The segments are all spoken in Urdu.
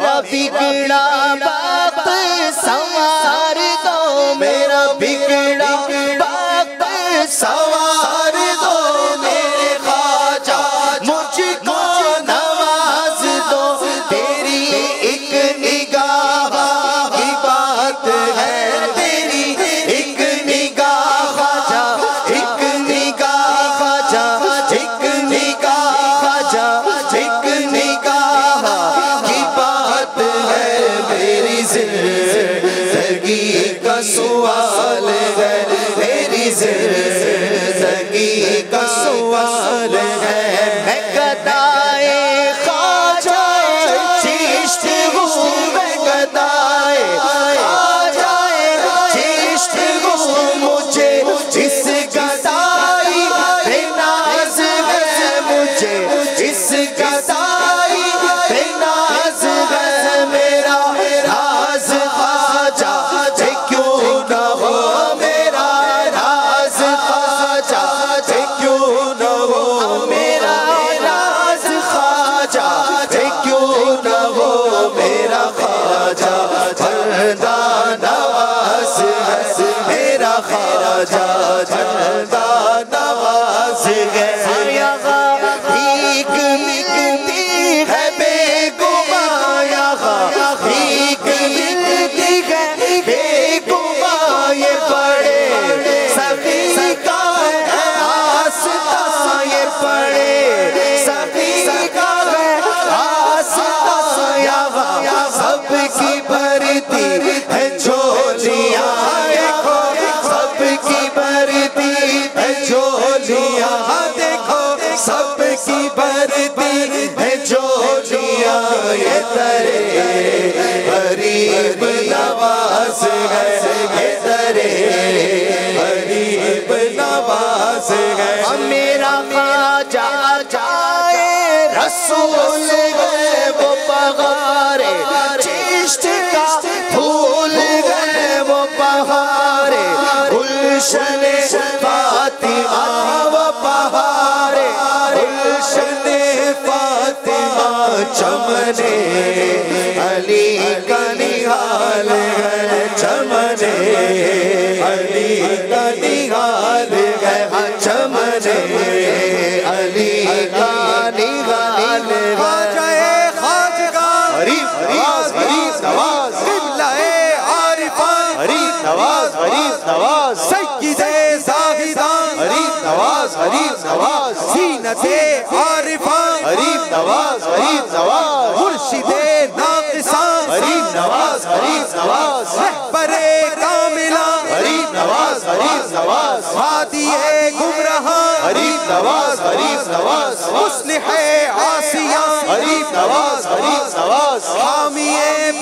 میرا بگڑا وقت سنوار دو، میرا بگڑا وقت سنوار دو، میرے خواجہ مجھ کو نواز دو، تیری ایک نگاہ کی بات ہے، تیری ایک نگاہ خواجہ، ایک نگاہ خواجہ، ایک نگاہ خواجہ، ایک نگاہ کی بات ہے، میری زندگی کا سوال ہے، میری زندگی کا سوال ہے، میں گدائے خواجہ چشت ہوں، میں گدائے خواجہ چشت ہوں، مجھے جس گدائی پہ ناز ہے، مجھے جس گدائی پہ ناز ہے، میرا راز خواجہ کیوں نہ ہو، میرا راز خواجہ کیوں نہ ہو، میرا راز خواجہ کیوں نہ ہو، میرا خواجہ بندہ نواز ہے، میرا خواجہ بندہ نواز ہے، بھیک ملتی ہے بے گماں یہاں، بھیک ملتی ہے بے گماں، یہ بڑے سخی کا ہے آستہ، یہ بڑے سخی کا ہے آستہ، یہاں سب کی بھرتی ہے جھولیاں، دیکھو سب کی بھرتی ہے جھولیاں، دیکھو سب کی بھرتی ہے جھولیاں، یہ ترے غریب نواز ہے، یہ ترے غریب نواز ہے، میرا خواجہ جائے رسول ہے، وہ بہارے چشت کا پھول ہے، وہ بہارے گلشن فاطمہ، وہ بہارے گلشن فاطمہ، چمنے علی کا نہال ہے، چمنے علی کا نہال ہے، چمنے علی کا نہال ہے، خواجہ خواجگاں غریب نواز، غریب نواز، قبلہ عارفان، غریب نواز، غریب نواز، سید زاہدان، غریب نواز، غریب نواز، زینت عارفان، غریب نواز، غریب نواز، مرشد ناقصان، غریب نواز، غریب نواز، رہبر کاملان، غریب نواز، غریب نواز، ہادی گمراہان، غریب نواز، غریب نواز، مصلح عاصیان، غریب نواز، غریب نواز، حامی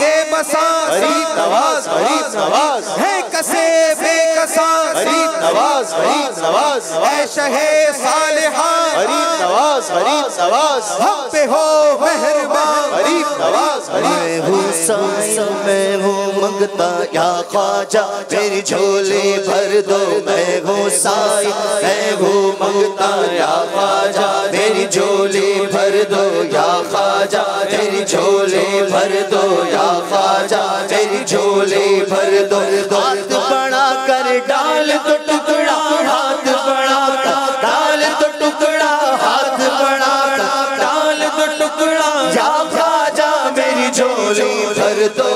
بے بسان، غریب نواز، غریب نواز، ہے کسے بے کسان، غریب نواز، غریب نواز، اے شہ صالحان، غریب نواز، غریب نواز، ہم پہ ہو مہربان، غریب نواز، میں ہوں سائل میں ہوں منگتا یا خواجہ میری جھولے بھر دو، میں ہوں سائل میں ہوں منگتا یا خواجہ میری جھولے بھر دو، یا خواجہ میری جھولے بھر دو، یا خواجہ میری جھولے بھر دو، ہاتھ بڑھا کر ڈال تو ٹکڑا، ہاتھ بڑھا کر ڈال تو ٹکڑا، ہاتھ بڑھا کر ڈال تو ٹکڑا، یا خواجہ میری جھولی بھر دو،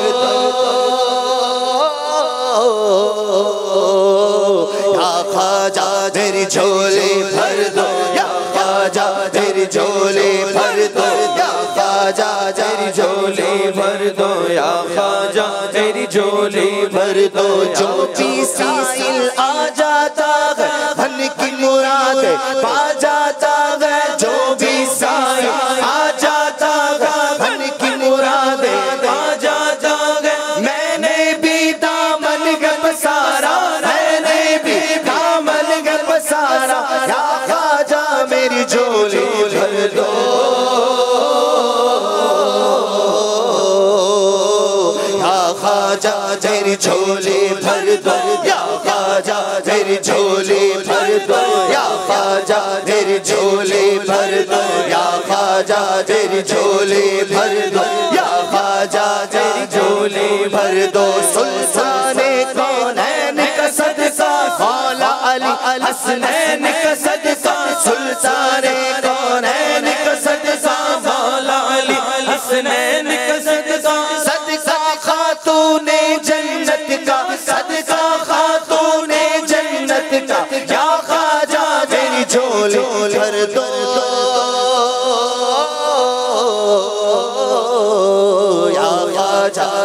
یا خواجہ میری جھولی بھر دو، یا خواجہ میری جھولی بھر دو، یا خواجہ میری جھولی بھر دو، یا خواجہ میری جھولی بھر دو، جو بھی سائل آ جاتا ہے من کی مراد پا جاتا ہے، جو بھی سائل آ جاتا ہے من کی مراد پا جاتا ہے، میں نے بھی دامن پسارا، میں نے بھی دامن پسارا، یا خواجہ میری جھولی بھر دو، یا خواجہ میری جھولی بھر دو، یا خواجہ میری جھولی بھر دو، یا خواجہ میری جھولی بھر دو، یا خواجہ میری جھولی بھر دو، یا خواجہ خواجہ میری جھولی بھر دو سلطان کونین کا صدقہ مولا علی حسنین کا صدقہ سلطان کونین کا صدقہ مولا علی حسنین کا صدقہ صدقہ خاتون جنت کا صدقہ خاتون جنت کا یا خواجہ میری جھولی بھر دو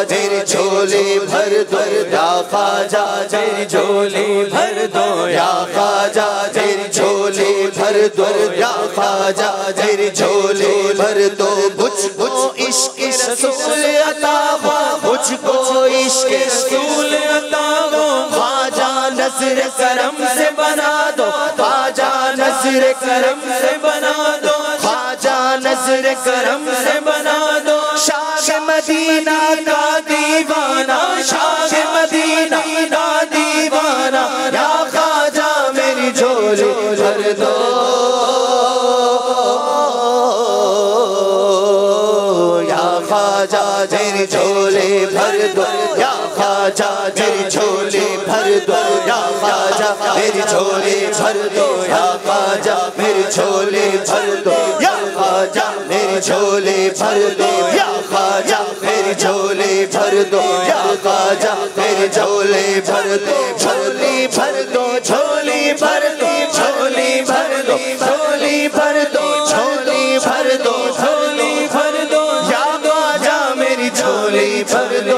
میری جھولی بھر دو یا خواجہ میری جھولی بھر دو یا خواجہ میری جھولی بھر دو یا خواجہ میری جھولی بھر دو مجھ کو عشق رسول عطا ہو مجھ کو عشق رسول عطا ہو خواجہ نظر کرم سے بنا دو خواجہ نظر کرم سے بنا دو خواجہ نظر کرم سے بنا دو شاہ مدینہ کا دیوانہ شاہ مدینہ کا دیوانہ یا خواجہ میری جھولی بھر دو یا خواجہ میری جھولی بھر دو یا خواجہ میری جھولی بھر دو یا خواجہ میری جھولی بھر دو یا خواجہ میری جھولی بھر دو یا خواجہ میری جھولی بھر دو یا خواجہ میری جھولی بھر دو یا خواجہ میری جھولی بھر دو جھولی بھر دو جھولی بھر دو جھولی بھر دو جھولی بھر دو جھولی بھر دو جھولی بھر دو یا خواجہ میری جھولی بھر دو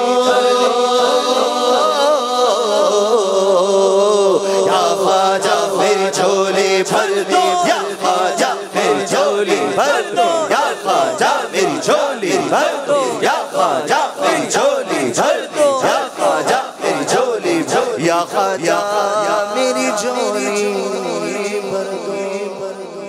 یا خواجہ میری جھولی بھر دو یا خواجہ میری جھولی بھر دو یا خواجہ میری جھولی بھر دو یا خواجہ میری جھولی بھر دو یا خواجہ میری جھولی بھر دو یا خواجہ میری جھولی بھر دو